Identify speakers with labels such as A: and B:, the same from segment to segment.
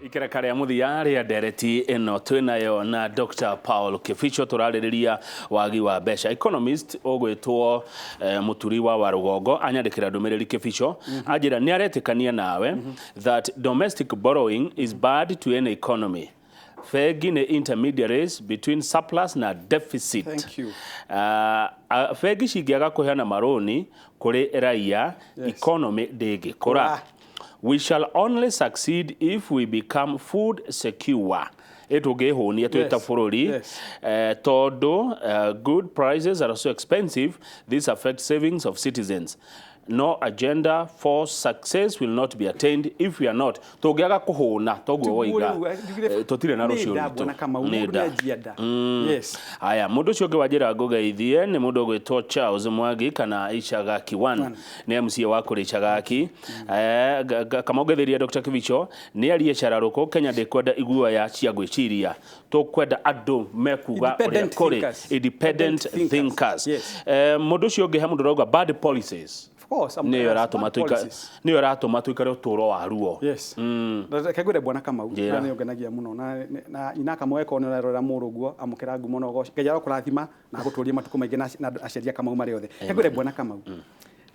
A: Ikerekare ya muthia ndereti ino twinayo na Dr. Paul Kibicho turaririria wagi wa besha economist ogwetwo muturi wa rugongo anyandikira ndumiriri Kibicho ajira ni aretikania nawe that domestic borrowing is bad to any economy. Fegi ni intermediaries between surplus na deficit.
B: Thank you.
A: Fegi shigiaga kuheana maroni kuri raia, economy ndingikura. We shall only succeed if we become food secure. Etugehonia tweta bururi todo good prices are so expensive. This affects savings of citizens. No agenda for success will not be attained if we are not. Togiaga kuhuna togwo woiga totire na rucio
B: yes.
A: Aya mundu cio ngwajira ngugeithie ni mundu gwitwo Charles Mwangi kana Ishagaki 1 ni MC wa kuri Ishagaki kama ugetheria Dr. Kibicho ni arie chararuko Kenya ndekwenda igua ya cia gwiciria tukwenda andu mekuga independent thinkers mundu cio ngeha mundu roga bad policies.
B: Of course,
A: niyo ratuma tuikare uturo wa ruo.
B: Yes. Kagwire bwana Kamau na niyo ngenagia muno na inaka mweko ni rora muruguo amukira ngumo no gosh ngeja kurathima na guturia matuko maingi na aceria Kamau mari othe. Kagwire bwana Kamau.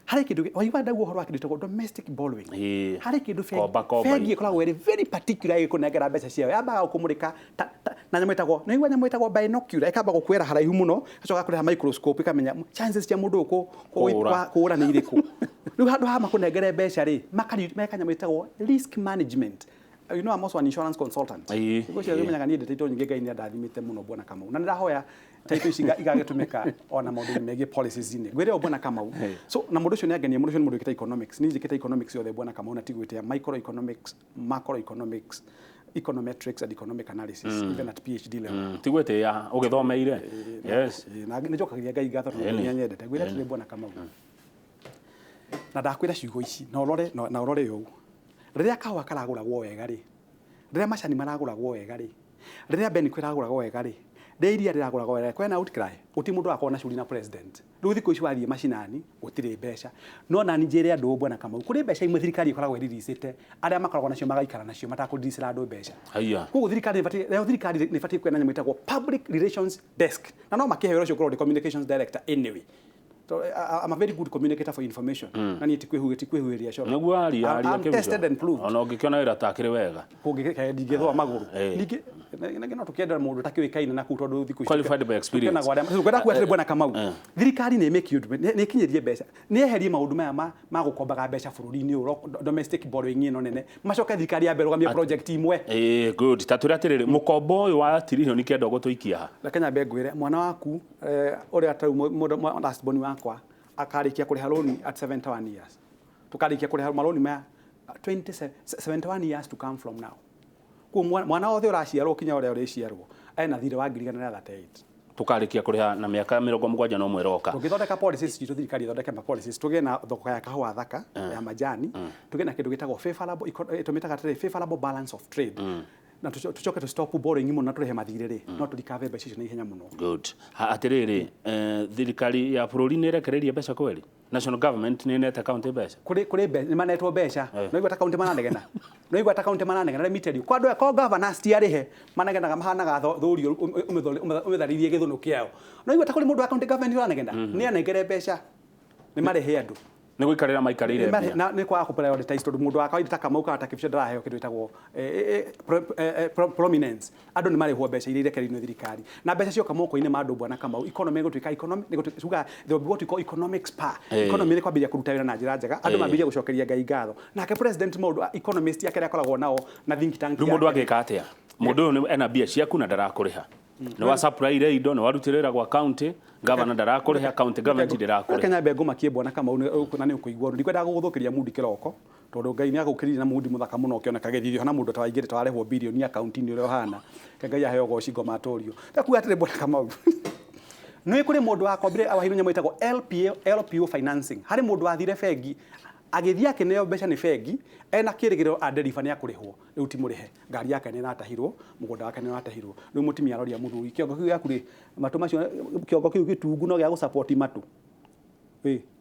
B: Hari kindu waiwa ndagu horo akiditwo domestic borrowing. Hari kindu fegi ikoragwo very particular ikunengera mbeca ciao yambaga kumurika na nyamwetagwo na igwa nyamwetagwo binocular ikamba gukwera haraihu muno acoka kuriha microscope ikamenya chances cia mundu kuura ni iriku riu handu hama kunengere mbeca ri makanyamwetagwo risk management. You know, I'm also an insurance consultant. Because you menyaga ni ndete nyingi ngai ni ndathimite muno bwana Kamau na ndirahoya taito ici igagetumika ona maundu megi policies ine gwire bwana Kamau. So na mundu cio ni agenie mundu cio ni mundu kita economics ni njikita economics yothe bwana Kamau na tigwite microeconomics, macroeconomics, econometrics and economic analysis even at PhD level.
A: Tigwite ya ugithomeire. Yes.
B: Na njokagiria ngai gatho ni nyendete gwire tire bwana Kamau. Na ndakwira ciugo ici na urore yo riria kawa karaguragwo wega ri riria macani maraguragwo wega ri riria beni kwiraguragwo wega ri iria riraguragwo wega kwena outcry uti mundu akona curi na president riu thiko ici wathie macinani gutire mbeca no na njire andu bwana Kamau kuri mbeca imwe thirikari ikoragwo iririsite aria makoragwo nacio magaikara nacio matakuriricira andu mbeca kugu thirikari ni fati kwena nyamu itagwo public relations desk na no makihero cio korwo communications director anyway. So I'm a very good communicator for information. Na ni tikwehuiria cio.
A: Naguo
B: I'm tested and proved.
A: Ona ungikiona wira takire wega.
B: Ngithwa maguru. Ningi no tukienda mundu takiwikaine na kuto ndu thiku
A: qualified by experience.
B: Kwenda kwetire bwana Kamau. Thirikari ni make you ni kinyirie mbeca. Ni eherie maundu maya magukombaga mbeca bururi-ini uro domestic borrowing ino nene. Macoka thirikari ya berugamia project imwe.
A: Good. Taturi atiriri mukombo uyu wa tirihio ni kenda gutuikia.
B: Na Kenya begwire mwana waku uri atau last born wakwa akarikia kuriha loan at 71 years. Tukarikia kuriha loan ma 71 years to come from now. Ku mwana othe uraciarwo kinya uri uriciarwo ena thire wa 38.
A: Tukarikia kuriha na miaka 70 no mweroka.
B: Tugithondeka policies citu thirikari thondeka policies tuge na thoko ya kahua thaka ya majani tuge na kindu gitagwo favorable balance of trade. Na tucoke to stop borrowing muno na turehe mathire ri no turikave mbeca icio na ihenya muno.
A: Good. Atiriri thirikari ya bururi ni rekereria mbeca kweli? National government ni net account mbeca
B: kuri ni manetwo mbeca no igwa account mananegena no igwa account mananegena let me tell you kwa ndo ko governance ti arihe managenaga mahanaga thuri umetharirie githunu kiao no igwa takuri mundu account government uranegena ni anengere mbeca ni marehe andu
A: ni guikarira maikarire
B: na ni kwa kuprioritize tondu mundu akawaida takamauka Kibicho ndaraheo kindu itagwo prominence andu ni marehwo mbeca iria irekereirio thirikari na mbeca cio kamoko-ini ma andu bwana Kamau economy gutwika economy ni gutwika there will be what we call economic spa economy ni kwambiria kuruta wira na njira njega andu mambiria gucokeria ngai ngatho nake president mundu economist yake akoragwo nao na think tank
A: mundu ageka atia mundu ni ena bia ciaku na ndarakuriha ni wa supply ile indo ni warutirira kwa county governor ndarakuriha county government ndirakuriha
B: Kenya bengo makie bwana Kamau na ni ukuigwa ndikwenda guguthukiria mudi kiroko tondu ngai ni agukirira na mudi muthaka muno ukiona kagethithio hana mundu tawaingire twarehwo bilioni account-ini uri hana ngai aheo gocingo matorio taku atire bwana Kamau no ikuri mundu akombire awahiru nyamu itagwo LPO financing hari mundu athire fegi agithia kineo mbeca ni fegi ena kirigiro aderifa ni akurihwo riu timurihe ngari yake ni natahirwo mugunda wake ni natahirwo riu mutimia aroria muthuri kiongo kiu yakuri matu macio kiongo kiu gitungu no gia gusupport matu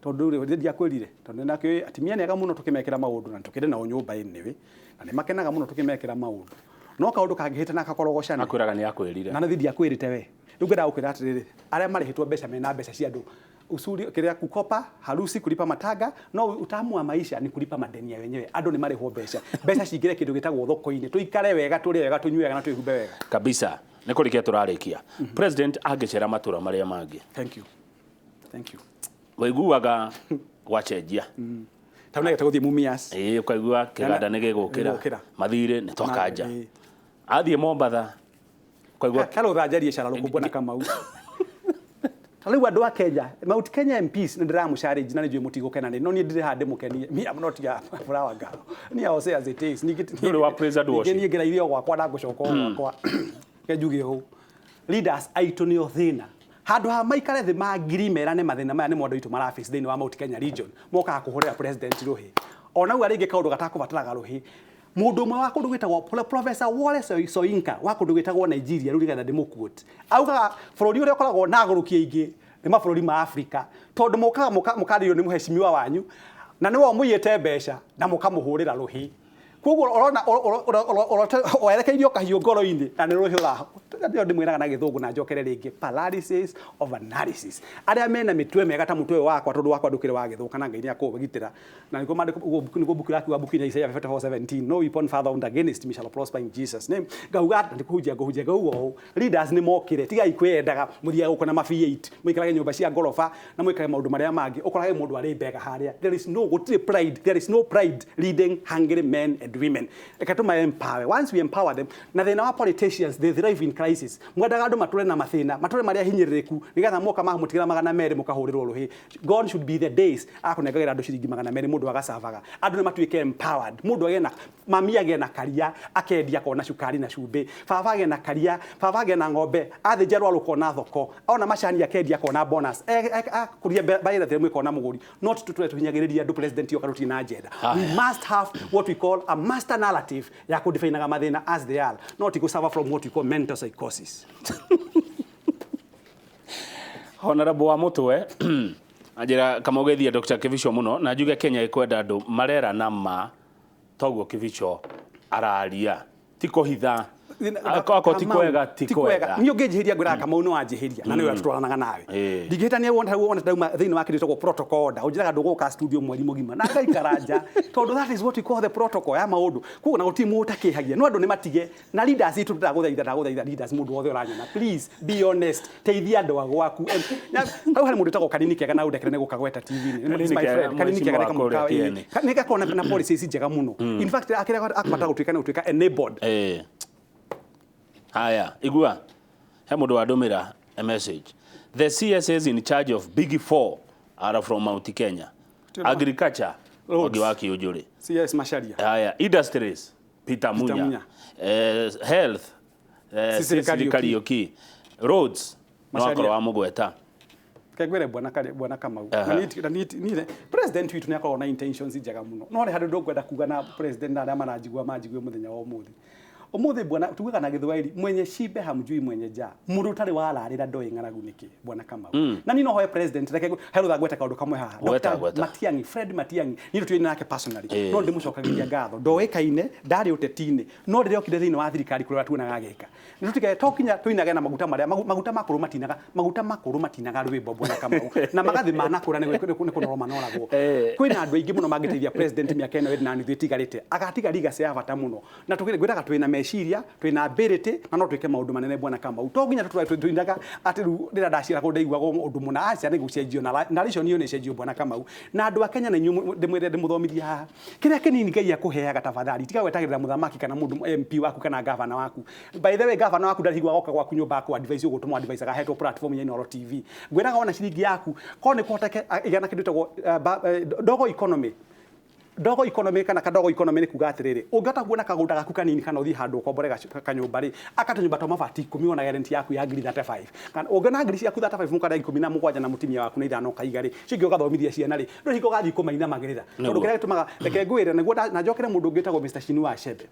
B: tondu ri ndia kwirire tondu nakyo atimia nega muno tukimekera maundu na tukire na nyumba ini we na ni makenaga muno tukimekera maundu no kaundu kangihita na kakorogoshana
A: akwiraga ni akwirire
B: na ndia kwirite we ngwenda ukwira atiriri aria marihitwo mbeca mena mbeca cia andu usuri kiria kukopa harusi kulipa matanga no utamu wa maisha ni kulipa madeni ya wenyewe andu ni marihwo mbeca cingire kindu gitagwo thoko-ini tuikare wega turi wega tunywe wega na twihumbe wega
A: kabisa ni kurikia turarikia president angicera matura maria mangi
B: thank you
A: waiguaga gwachenjia
B: tauna getaguthie mumias
A: ukaigua kiganda ni gigukira mathire ni twakanja athie Mombatha ukaigua
B: kalo thajarie cara rukumbu na Kamau Taliu andu a Kenya Mount Kenya MPs ndiramu challenge na njui mutigukena no ni ndire hande mukenie me am not ya flower girl ni I say as it is ni
A: wa praise and worship
B: ni ngira irio gwakwa na gucoka gwakwa kejuge ho leaders aitu ni othina handu ha maikare the magiri merane mathina maya ni mondo itu maraface thini wa Mount Kenya region moka kuhurira president Ruhi ona u aringe kaundu gatakubataraga Ruhi mundu mwe wa kundu gwitagwo Professor Wallace Soyinka wa kundu gwitagwo Nigeria ruri gatha demoquote auga bururi uria ukoragwo na gurukia ingi ni mabũrũri ma Afrika tondu mukario ni muheshimiwa wanyu na niwe muyite mbeca na mukamuhurira Ruhi koguo orona oerekeirio kahiũ ngoro-ini na nĩ Ruhi ũraho ndio ndimwiraga na gĩthũngũ na njokere rĩngĩ paralysis of analysis aria mena mitwe mega ta mutwe wakwa tondu wakwa ndukire wa gĩthũka na Ngai ni akũgitĩra na nĩguo nĩguo bukira kiwa bukinya Isaiah 54:17 no weapon formed against me shall prosper in Jesus name ngauga ndikuhunjia ngaugo leaders ni mokire tigai kwendaga muthia guko na mafi 8 muikarage nyumba cia ngorofa na muikage maundu maria mangi ukorage mundu ari mbega haria there is no pride there is no pride leading hungry men and women ekatuma empower once we empower them na thina wa politicians they thrive in crisis mwendaga andu mature na mathina mature maria hinyirireku nigetha moka mahumutikira magana meri mukahurirwo Ruhi God should be the days akunengagira andu ciringi magana meri mundu agasavaga andu ni matuike empowered mundu agena mami agena karia akendia kona cukari na cumbi baba agena karia baba agena ng'ombe athinja rwaru kona thoko ona macani akendia kona bonus akuria baira the mwe kona muguri not to tuhinyagiriria andu president yo karuti na agenda we must have what we call a master narrative ya kudefine mathina as they are not to suffer from what we call mental psychosis
A: Honorable wa mutwe ajira kama ugethia Dr. Kivisho muno na njuge Kenya ikwenda andu marera na ma toguo Kivisho araria tiko hitha akako tikwega
B: niyo ngejihiria ngura Kamau no anjihiria na niwe tutwaranaga nawe ndigihita ni wona dauma thini wa kiritwo protocol da ujiraga nduguka studio mweri mugima na ngaikaranja tondu that is what we call the protocol ya maundu kuko na utimu utakihagia no andu ni matige na leaders itu tutaguthaitha leaders mundu wothe uranyona please be honest teithia andu agwaku hau hari mundu tagwo Kanini Kega na udekere ne gukagweta TV ni my friend Kanini Kega nikamukawa nika kona na policies njega muno in fact akira akapata gutuika enabled
A: Haya, igua. He mundu wadumira a message. The CSAs in charge of Big Four are from Mount Kenya. Agriculture, Ogiwaki Ujuri.
B: CS Masharia.
A: Haya, industries, Peter Munya. Health, Sisi Karioki. Roads, Nwakoro wa Mugweta.
B: Kegwere bwana Kamau. Ni president witu ni akoro na intentions njega muno. No ri handu ndogwenda kuga na president na arĩa manajigua majigwe muthenya wa umuthi. Umuthi bwana tugaga na Githwairi mwenye shibe hamjui mwenye ja mundu tari wararira ndoi ng'aragu niki bwana Kamau na nino hoye president reke herutha gweta kaundu kamwe haha Matiang'i Fred Matiang'i ni tuini nake personally no ndimucokagiria ngatho ndoikaine ndari utetine no rire okire thini wa thirikari kurira tuonaga geka ni tutige tokinya tuinage na maguta maria maguta makuru matinaga rwimbo bwana Kamau na magathi manakura ni kunoro manoragwo kwina andu aingi muno mangiteithia president miaka eno na nithu itigarite agatiga liga cia bata muno na tukire gwetaga twina meciria twina ability na no twike maundu manene bwana Kamau to nginya tuindaga ati rira ndacira ko ndeigwa undu muna acia ni gucenjio na ricio niyo ni cenjio bwana Kamau na andu a Kenya na nyu ndimwire ndimuthomithia kiria kinini Ngai akuheaga tafadhali tiga wetagirira muthamaki kana mundu MP waku kana governor waku by the way governor waku ndarigwa goka gwaku nyumba ku advice ugutumwa advice aga hetwo platform ya Inooro TV gwiraga ona ciringi yaku ko ni koteke igana kindu tagwo dogo economy dogo economy kana kadogo economy ni kuga atiriri ungata kuona kagunda gaku kanini kana uthi handu ukombore kanyumba ri akatunyumba to mabati 10 ona guarantee yaku ya ngiri 35 kana ungana ngiri ciaku 35 mukada 17 na mutimia waku na ithano kaiga ri cingi ugathomithia ciana ri ndo hiko gathi kumaina magirira tondu kire tumaga reke ngwire neguo na njokere mundu ngitagwo Mr. Chinua Achebe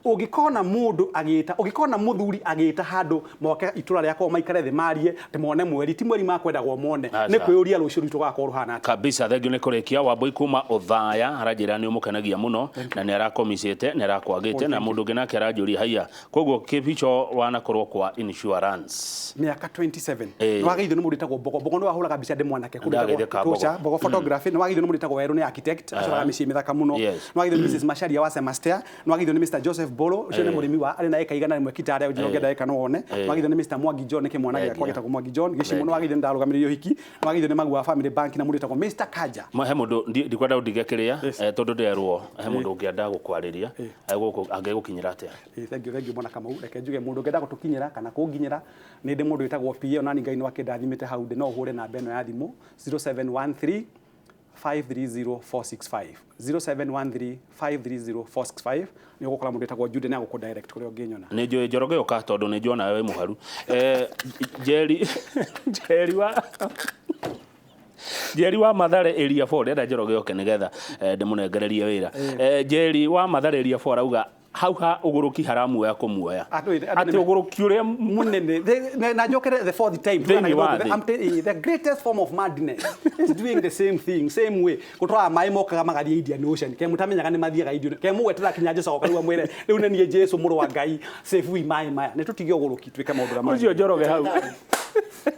B: ungikona mundu agita ungikona muthuri agita handu moke itura ria kwa maikare the marie temone mweri ti mweri makwendagwo mone ni kwiyuria ruciru tugakorwo hana
A: kabisa thengio ni kurikia Wambui kuma Uthaya arajira ni umukenagia muno na ni arakomicete ni arakwagite na mundu ngina kerajuria haya koguo kibicho wanakorwo kwa insurance
B: miaka 27 wageithio ni mundu tagwo Bogo no wahuraga mbica de mwanake kuri tocha Bogo photography no wageithio ni mundu tagwo Weru ni architect acoraga micii mithaka muno no wageithio ni Mrs. Macharia wa Semester no wageithio ni Mr. Joseph Bolo ucio ni murimi wa ari na eka igana rimwe kitare ujiro ngenda eka no wone no wageithio ni Mr. Mwangi John ke mwana gakwa getagwo Mwangi John gicimo no wageithio ni ndarugamirio hiki no wageithio ni Magua Family Bank na mundu tagwo Mr. Kaja
A: he mundu ndikwenda undigekiria tondu nderwo he mundu ungienda gukwariria angigukinyira atia
B: thank you mwana kama reke njuge mundu ngenda gutukinyira kana kunginyira ni ndi mundu witagwo PA ona ni ngai no akindathimite hau ndi no hure na beno ya thimu 0713 530465 0713530465 ni ugukora mundu witagwo Jude na guku direct kuri onginyona
A: ni njui Njoroge uka tondu ni njona wewe muharu Jerry wa Mathare area 4 ndenda Njoroge oke nigetha ndimunengererie wira Jerry wa Mathare area 4 auga hau ha uguruki haramu ya kumuoya ati uguruki uria
B: munene na njokere the fourth time the greatest form of madness is doing the same way kutoa mai mokaga magathia Indian Ocean ke mutamenyaga ni mathiaga Indian ke mugwetera kinya Jesu okarua mwire riu ne nie Jesu muru wa Ngai save we mai maya ne tutige uguruki twike maundu ma
A: ucio Njoroge hau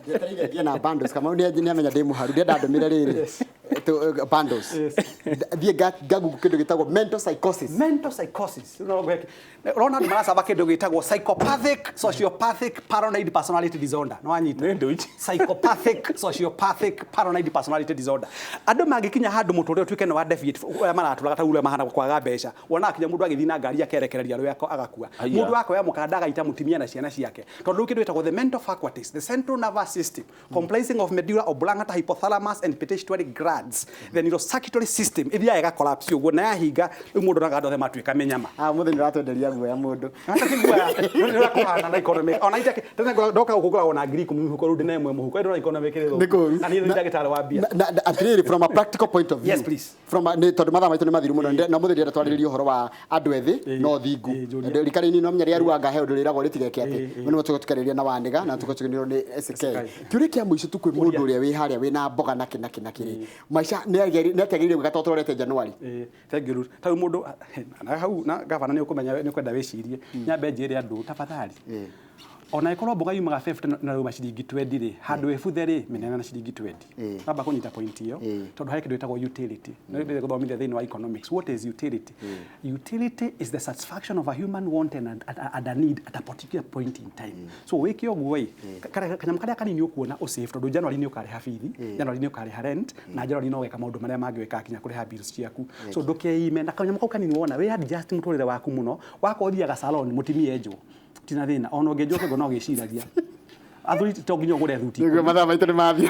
C: Ngetereire na bundles kama ni amenya demo haru ndenda ndomire riri bundles thie gagu kindu gitagwo mental psychosis rona marasaba kindu gitagwo psychopathic sociopathic paranoid personality disorder no anyita
A: nendo ichi
B: psychopathic sociopathic paranoid personality disorder andu magikinya handu muture twike no wa deviate maraturaga ta ule mahana kwaga mbeca wona akinya mundu agithina ngari akerekereria rwe yako agakua mundu wako ya mukandaga ita mutimia na ciana ciake tondu kindu gitagwo the mental faculties the central nervous system comprising of medulla oblongata hypothalamus and pituitary glands the neurocirculatory system ithia ega collapse uguo na yahinga mundu nagatho the matwika menyama
C: muthenya ratwenderia guoya mundu
B: ni rakuhana na economy ona itake tena ndoka gukugura ona ngiri 10 muhuko rundu na imwe muhuko ndo economy kire
C: tho
B: ani ndagitari wa bia
C: atiriri from a practical point of view
B: yes please
C: from tondu mathaa maitu ni mathiru muno na muthenya twaririe uhoro wa andu ethi no thingu rikari-ini no menya ria anga he undu riragwo ritigeke ati no mutuko tukariria na waniga na tuko tukiniro ni SK kiuri kia muico tukwi mundu uria wi haria wi na mboga na kiri maisha ne ategirire gatotorete January
B: thank you ta mundu na hau na gavana ni ukumenya ni kwenda wicirie nyambe njire andu tafadhali ona ikorwo mboga yumaga 50 na ruma ciringi 20 ri handu efuthe ri menena na ciringi 20 aba kunyita point iyo tondu hai kindu itagwo utility no ndire guthomithia thini wa economics what is utility utility is the satisfaction of a human want and a need at a particular point in time so wiki ogwo kanyam karia kanini ukuona o save tondu January ni ukari hafithi January ni ukari rent na January no weka maundu maria mangweka kinya kuri ha bills ciaku so ndukeime na kanyam kau kanini wona we adjust muturire waku muno wako thiaga salon mutimie enjo tina thina ona ngejoke go no giciragia athuri to nginya gure thuti
C: niguo mathaa maitu ni mathio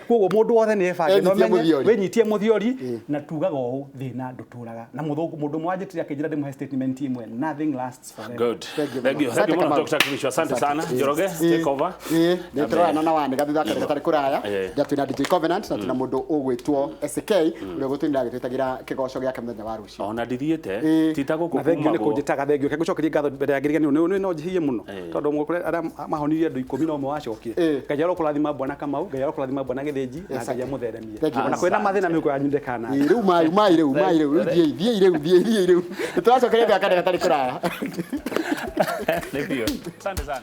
B: koguo mundu wothe ni ebange no menye wenyitie muthiori na tugaga uu thina nduturaga na muthungu mundu mwanjitire akinjira ndimuhe statement imwe nothing lasts forever
A: good thank you muno Dr. Kivisho asante sana Njoroge take over
C: netroa na wani gathutha kare gatari kuraya twina DJ Covenant na tuna mundu ugwitwo SK uria gutwinda gitwitagira kigoco giake muthenya wa rucio
A: ona ndithiete titago
B: ku thank you ni kunjitaga thank you kegucokeria ngatho mbere ya ngiriga ni no njihie muno tondu mukure ara mahonirie andu 10 no mwacokire ngajaro kurathima bwana Kamau ngajaro kurathima bwana Githinji na ngaja mutheremie na kwena mathina miko anyundekana
C: riu mai riu thie riu turacokeria gatari kuraya
A: ndio asante sana